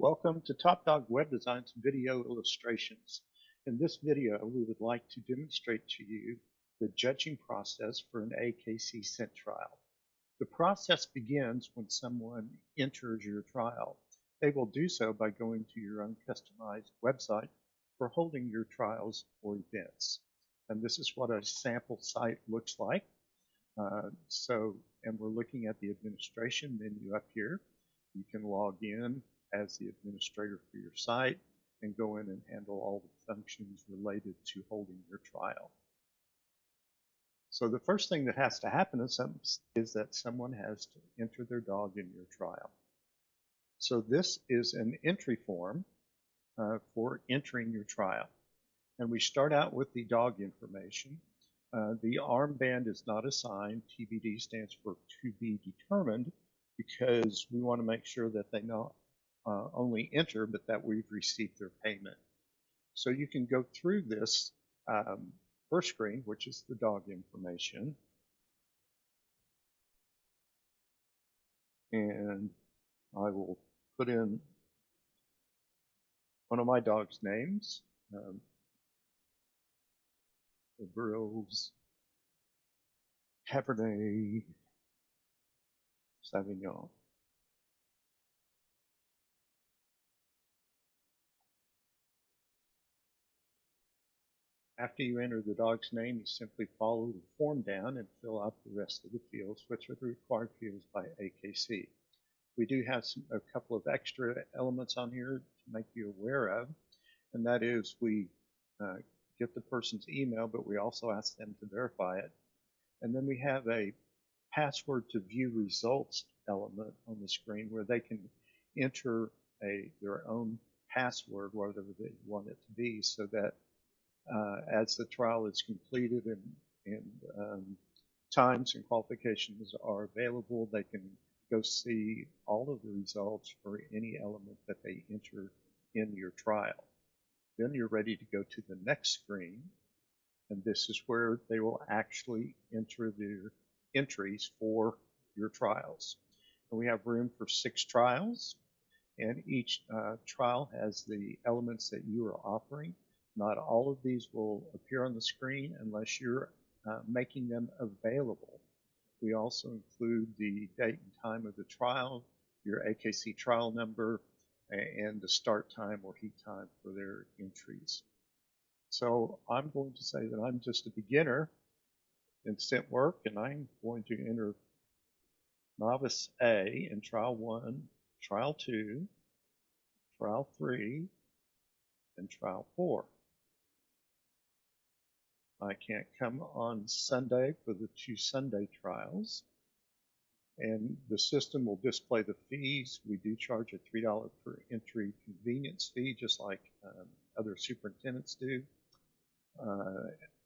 Welcome to Top Dog Web Design's video illustrations. In this video, we would like to demonstrate to you the judging process for an AKC scent trial. The process begins when someone enters your trial. They will do so by going to your own customized website for holding your trials or events. And this is what a sample site looks like. And we're looking at the administration menu up here. You can log in as the administrator for your site and go in and handle all the functions related to holding your trial. So the first thing that has to happen is that someone has to enter their dog in your trial. So this is an entry form for entering your trial. And we start out with the dog information. The armband is not assigned. TBD stands for to be determined, because we want to make sure that they not only enter, but that we've received their payment. So you can go through this first screen, which is the dog information. And I will put in one of my dog's names. The Burroughs Cabernet Sauvignon. After you enter the dog's name, you simply follow the form down and fill out the rest of the fields, which are the required fields by AKC. We do have a couple of extra elements on here to make you aware of, and that is we get the person's email, but we also ask them to verify it. And then we have a password to view results element on the screen where they can enter their own password, whatever they want it to be, so that as the trial is completed and times and qualifications are available, they can go see all of the results for any element that they enter in your trial. Then you're ready to go to the next screen, and this is where they will actually enter their entries for your trials. And we have room for 6 trials, and each trial has the elements that you are offering. Not all of these will appear on the screen unless you're making them available. We also include the date and time of the trial, your AKC trial number, and the start time or heat time for their entries. So I'm going to say that I'm just a beginner in scent work, and I'm going to enter Novice A in Trial 1, Trial 2, Trial 3, and Trial 4. I can't come on Sunday for the 2 Sunday trials. And the system will display the fees. We do charge a $3 per entry convenience fee, just like other superintendents do,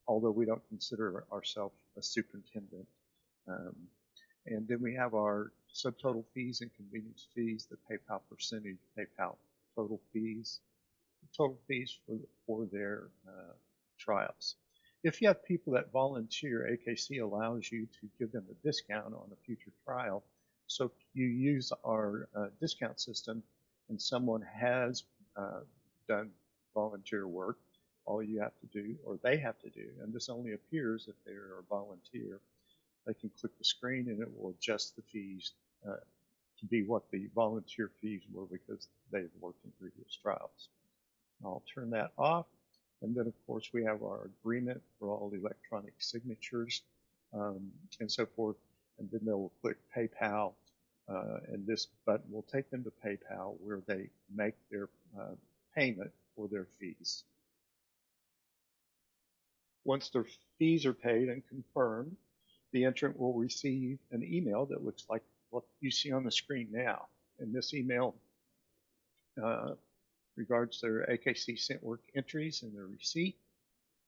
although we don't consider ourselves a superintendent. And then we have our subtotal fees and convenience fees, the PayPal percentage, PayPal total fees for their trials. If you have people that volunteer, AKC allows you to give them a discount on a future trial. So if you use our discount system and someone has done volunteer work, all you have to do, or they have to do, and this only appears if they are a volunteer, they can click the screen and it will adjust the fees to be what the volunteer fees were because they've worked in previous trials. I'll turn that off. And then, of course, we have our agreement for all electronic signatures and so forth. And then they'll click PayPal, and this button will take them to PayPal where they make their payment for their fees. Once their fees are paid and confirmed, the entrant will receive an email that looks like what you see on the screen now. And this email regards their AKC scent work entries and their receipt,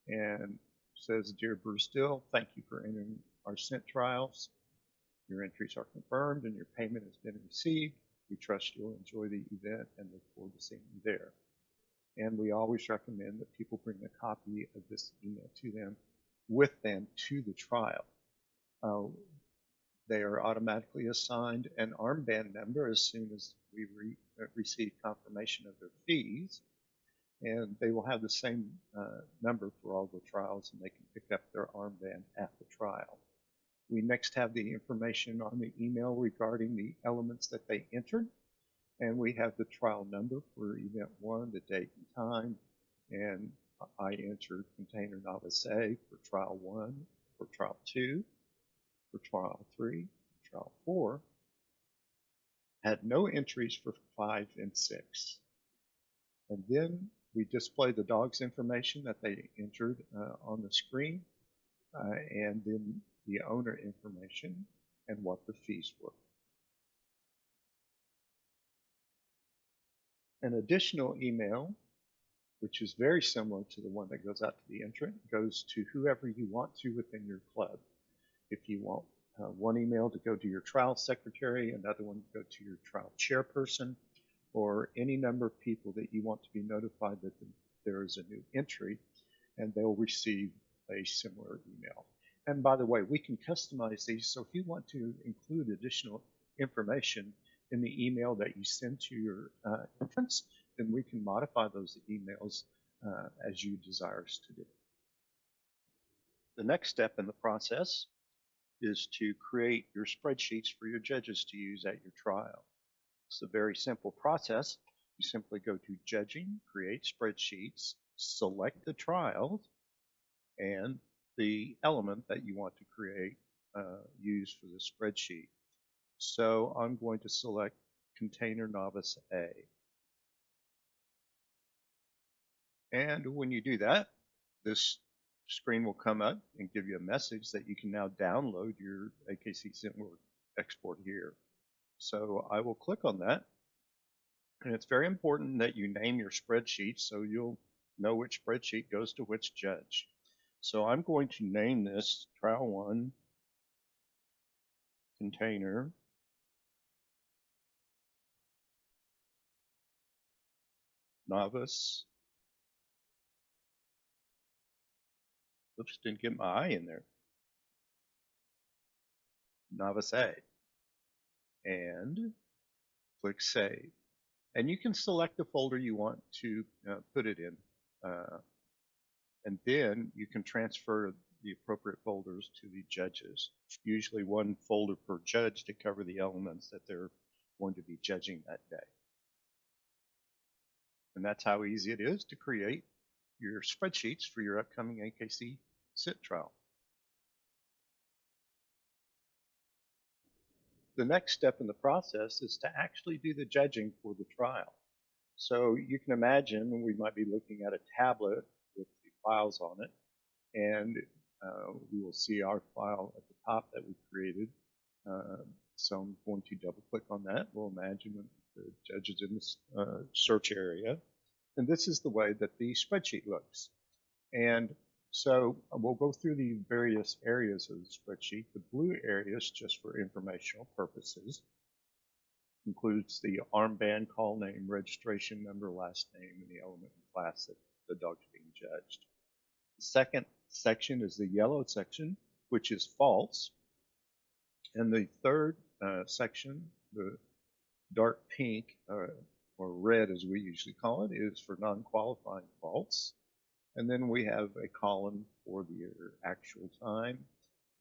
and says, "Dear Bruce Dill, thank you for entering our scent trials. Your entries are confirmed and your payment has been received. We trust you'll enjoy the event and look forward to seeing you there." And we always recommend that people bring a copy of this email to them with them to the trial. They are automatically assigned an armband number as soon as we receive confirmation of their fees, and they will have the same number for all the trials, and they can pick up their armband at the trial. We next have the information on the email regarding the elements that they entered, and we have the trial number for event 1, the date and time, and I entered container novice A for trial 1, for trial 2, for trial 3, trial 4, had no entries for 5 and 6. And then we display the dog's information that they entered on the screen, and then the owner information and what the fees were. An additional email, which is very similar to the one that goes out to the entrant, goes to whoever you want to within your club. If you want one email to go to your trial secretary, another one to go to your trial chairperson, or any number of people that you want to be notified that there is a new entry, and they'll receive a similar email. And by the way, we can customize these, so if you want to include additional information in the email that you send to your entrants, then we can modify those emails as you desire us to do. The next step in the process is to create your spreadsheets for your judges to use at your trial. It's a very simple process. You simply go to Judging, Create Spreadsheets, select the trials, and the element that you want to create, use for the spreadsheet. So I'm going to select Container Novice A. And when you do that, this screen will come up and give you a message that you can now download your AKC ScentWorks export here. So I will click on that. And it's very important that you name your spreadsheet so you'll know which spreadsheet goes to which judge. So I'm going to name this Trial 1 Container Novice. Oops, didn't get my I in there. Novice A. And click Save. And you can select the folder you want to put it in. And then you can transfer the appropriate folders to the judges. Usually one folder per judge to cover the elements that they're going to be judging that day. And that's how easy it is to create your spreadsheets for your upcoming AKC Scent trial. The next step in the process is to actually do the judging for the trial. So you can imagine we might be looking at a tablet with the files on it, and we will see our file at the top that we created. So I'm going to double click on that. We'll imagine the judge is in the search area. And this is the way that the spreadsheet looks. And so we'll go through the various areas of the spreadsheet. The blue area is just for informational purposes. Includes the armband, call name, registration number, last name, and the element and class that the dog's being judged. The second section is the yellow section, which is false. And the third section, the dark pink, or red as we usually call it, is for non-qualifying false. And then we have a column for their actual time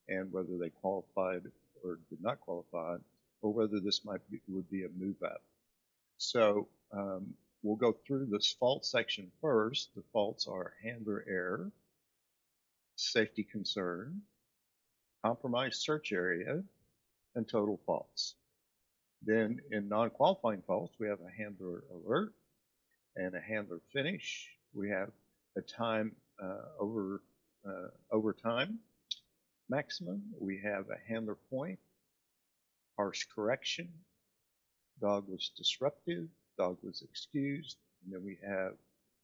and whether they qualified or did not qualify, or whether this would be a move up. So we'll go through this false section first. The faults are handler error, safety concern, compromised search area, and total faults. Then in non-qualifying faults, we have a handler alert and a handler finish. We have a time over time maximum. We have a handler point, harsh correction, dog was disruptive, dog was excused, and then we have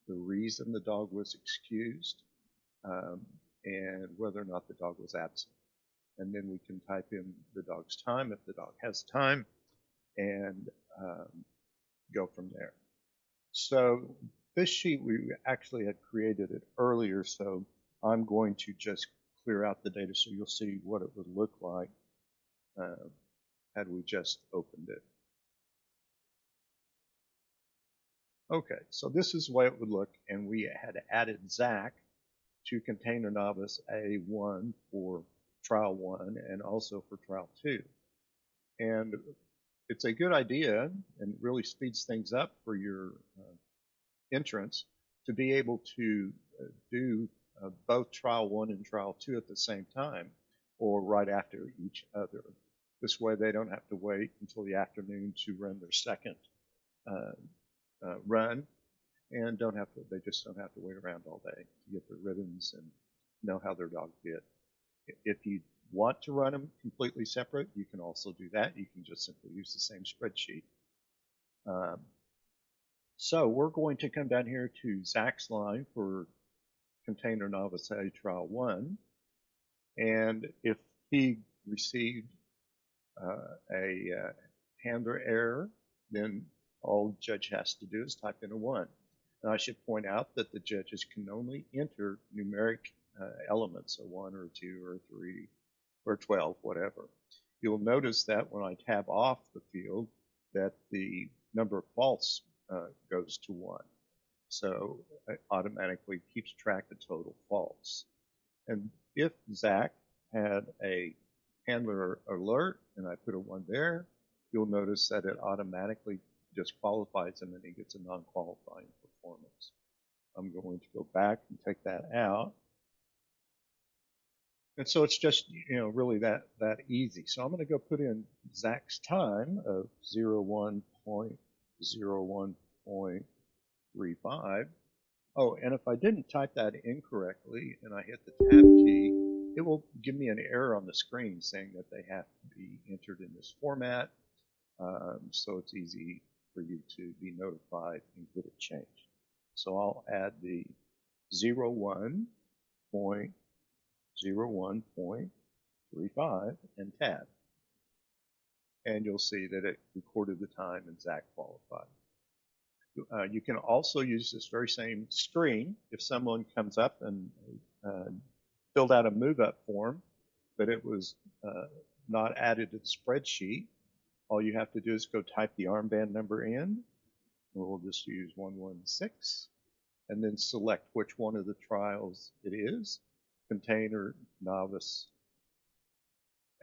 the reason the dog was excused, and whether or not the dog was absent. And then we can type in the dog's time if the dog has time, and go from there. So this sheet, we actually had created it earlier, so I'm going to just clear out the data so you'll see what it would look like. had we just opened it. Okay, so this is the way it would look, and we had added Zach to Container Novice A1 for trial 1 and also for trial 2. And it's a good idea and really speeds things up for your entrance to be able to do both trial 1 and trial 2 at the same time or right after each other. This way they don't have to wait until the afternoon to run their second run, and they just don't have to wait around all day to get their ribbons and know how their dog did. If you want to run them completely separate, you can also do that. You can just simply use the same spreadsheet. So we're going to come down here to Zach's line for Container Novice A Trial 1. And if he received a handler error, then all the judge has to do is type in a 1. And I should point out that the judges can only enter numeric elements, a 1 or a 2 or a 3 or 12, whatever. You'll notice that when I tab off the field, that the number of faults goes to 1. So it automatically keeps track of total faults. And if Zach had a handler alert and I put a 1 there, you'll notice that it automatically disqualifies him and he gets a non-qualifying performance. I'm going to go back and take that out. And so it's just, really that easy. So I'm going to go put in Zach's time of 01.01.35. Oh, and if I didn't type that incorrectly and I hit the tab key, it will give me an error on the screen saying that they have to be entered in this format. So it's easy for you to be notified and get it changed. So I'll add the 01.01.35 and tab. And you'll see that it recorded the time and Zach qualified. You can also use this very same screen if someone comes up and filled out a move-up form, but it was not added to the spreadsheet. All you have to do is go type the armband number in. We'll just use 116, and then select which one of the trials it is, Container Novice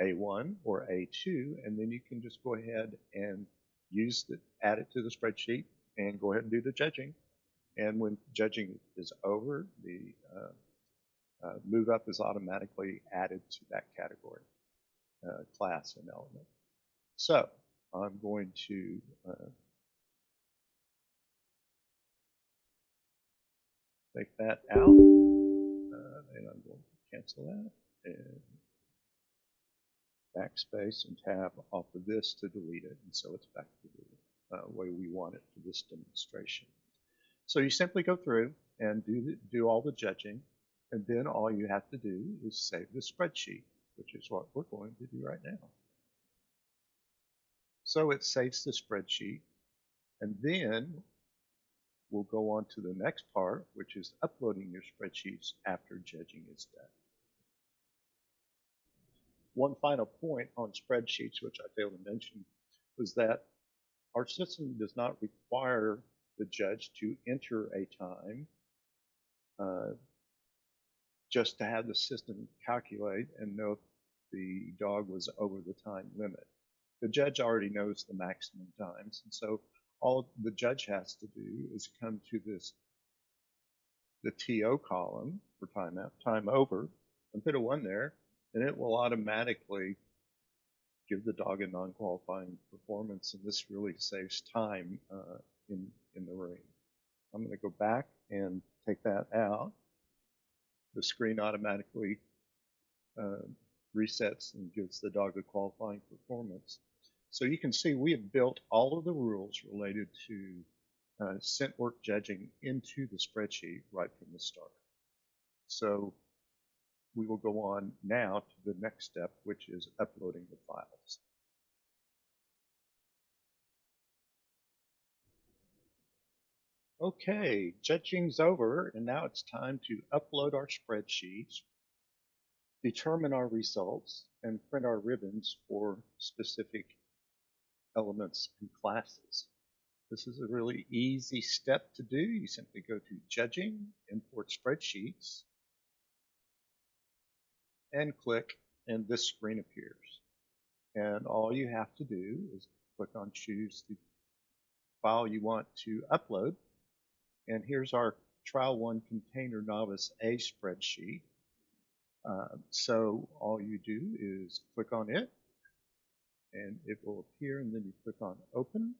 A1 or A2, and then you can just go ahead and add it to the spreadsheet and go ahead and do the judging. And when judging is over, the move up is automatically added to that category, class, and element. So I'm going to take that out, and I'm going to cancel that, and backspace and tab off of this to delete it, and so it's back to the way we want it for this demonstration. So you simply go through and do all the judging, and then all you have to do is save the spreadsheet, which is what we're going to do right now. So it saves the spreadsheet, and then we'll go on to the next part, which is uploading your spreadsheets after judging is done. One final point on spreadsheets, which I failed to mention, was that our system does not require the judge to enter a time just to have the system calculate and know if the dog was over the time limit. The judge already knows the maximum times, and so all the judge has to do is come to the TO column for time over, and put a 1 there, and it will automatically give the dog a non-qualifying performance, and this really saves time in the ring. I'm going to go back and take that out. The screen automatically resets and gives the dog a qualifying performance. So you can see we have built all of the rules related to scent work judging into the spreadsheet right from the start. So we will go on now to the next step, which is uploading the files. Okay, judging's over, and now it's time to upload our spreadsheets determine our results, and print our ribbons for specific elements and classes. This is a really easy step to do. You simply go to Judging, Import Spreadsheets, and click, and this screen appears. And all you have to do is click on Choose the file you want to upload. And here's our Trial 1 Container Novice A spreadsheet. So all you do is click on it, and it will appear, and then you click on Open,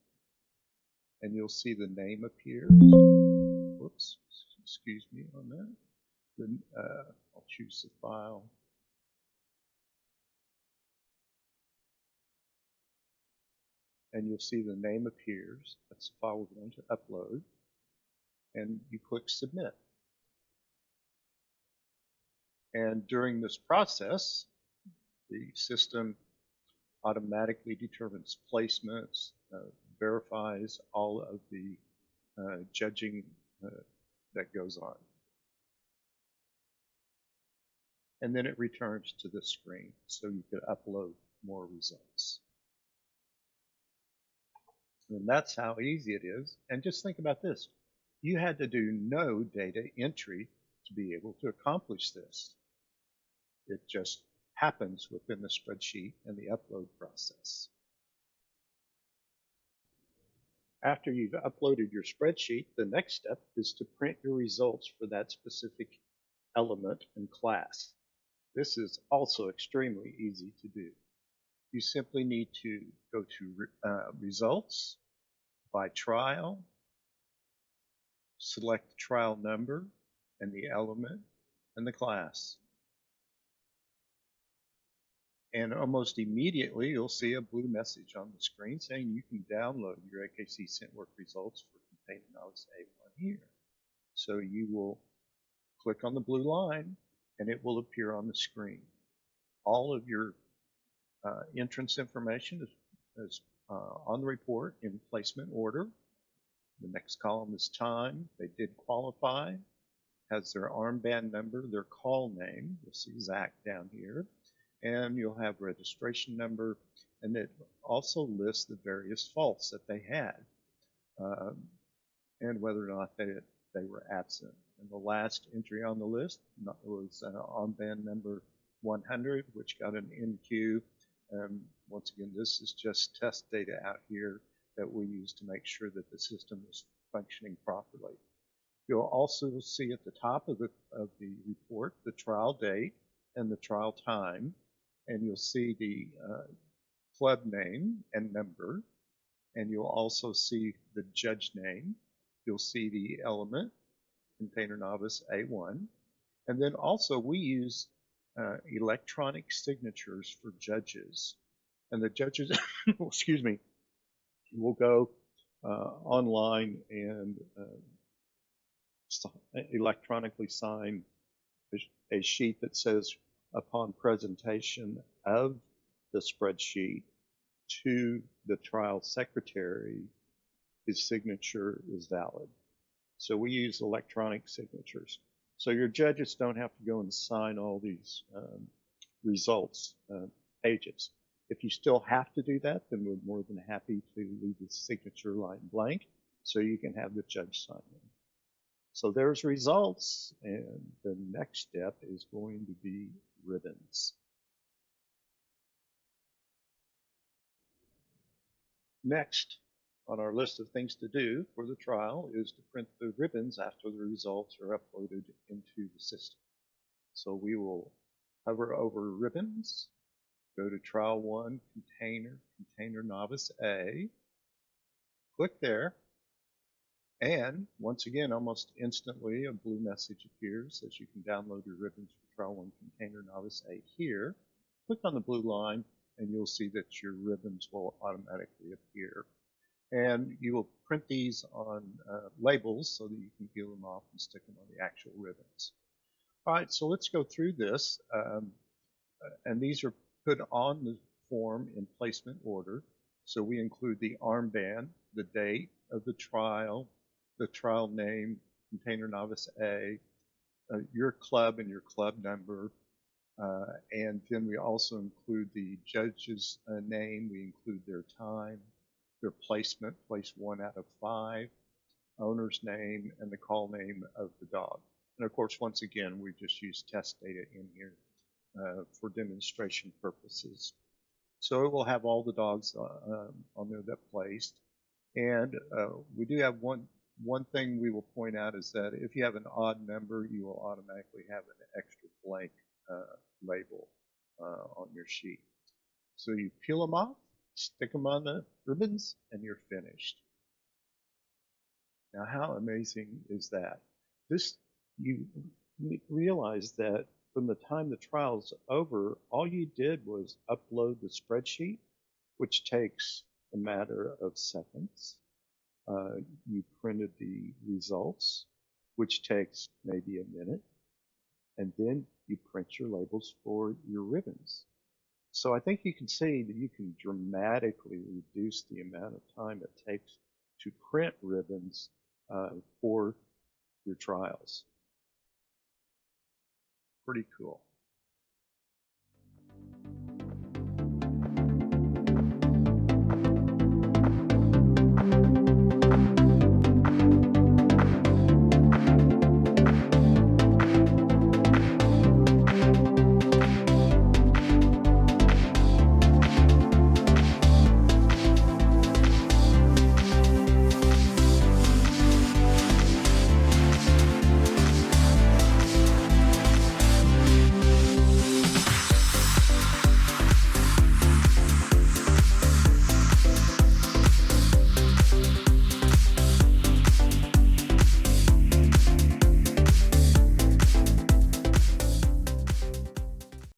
and you'll see the name appears. Whoops, excuse me on that. Then I'll choose the file. And you'll see the name appears. That's the file we're going to upload. And you click Submit. And during this process, the system automatically determines placements, verifies all of the judging that goes on. And then it returns to the screen, so you could upload more results. And that's how easy it is. And just think about this. You had to do no data entry to be able to accomplish this. It just happens within the spreadsheet and the upload process. After you've uploaded your spreadsheet, the next step is to print your results for that specific element and class. This is also extremely easy to do. You simply need to go to Results, by Trial, select the trial number and the element and the class. And almost immediately you'll see a blue message on the screen saying you can download your AKC Scentwork results for Container Novice A1 here. So you will click on the blue line and it will appear on the screen. All of your entrance information is on the report in placement order. The next column is time. They did qualify. Has their armband number, their call name. You'll see Zach down here. And you'll have registration number. And it also lists the various faults that they had and whether or not they were absent. And the last entry on the list was armband number 100, which got an NQ. Once again, this is just test data out here that we use to make sure that the system is functioning properly. You'll also see at the top of the report the trial date and the trial time, and you'll see the club name and number, and you'll also see the judge name. You'll see the element, Container Novice A1, and then also we use electronic signatures for judges. And the judges, excuse me, will go online and electronically sign a sheet that says upon presentation of the spreadsheet to the trial secretary, his signature is valid. So we use electronic signatures. So your judges don't have to go and sign all these results pages. If you still have to do that, then we're more than happy to leave the signature line blank so you can have the judge sign them. So there's results, and the next step is going to be ribbons. Next on our list of things to do for the trial is to print the ribbons after the results are uploaded into the system. So we will hover over ribbons, go to Trial 1, Container Novice A, click there, and once again, almost instantly, a blue message appears, says you can download your ribbons for Trial 1, Container Novice A here. Click on the blue line, and you'll see that your ribbons will automatically appear. And you will print these on labels so that you can peel them off and stick them on the actual ribbons. All right, so let's go through this. And these are put on the form in placement order. So we include the armband, the date of the trial name, Container Novice A, your club and your club number, And then we also include the judge's name. We include their time, their placement, place 1 out of 5, owner's name, and the call name of the dog. And of course, once again, we just use test data in here for demonstration purposes. So it will have all the dogs on there that placed. And we do have one thing we will point out is that if you have an odd number, you will automatically have an extra blank label on your sheet. So you peel them off, stick them on the ribbons, and you're finished. Now, how amazing is that? This, you realize that from the time the trial's over, all you did was upload the spreadsheet, which takes a matter of seconds. You printed the results, which takes maybe a minute, and then you print your labels for your ribbons. So I think you can see that you can dramatically reduce the amount of time it takes to print ribbons for your trials. Pretty cool.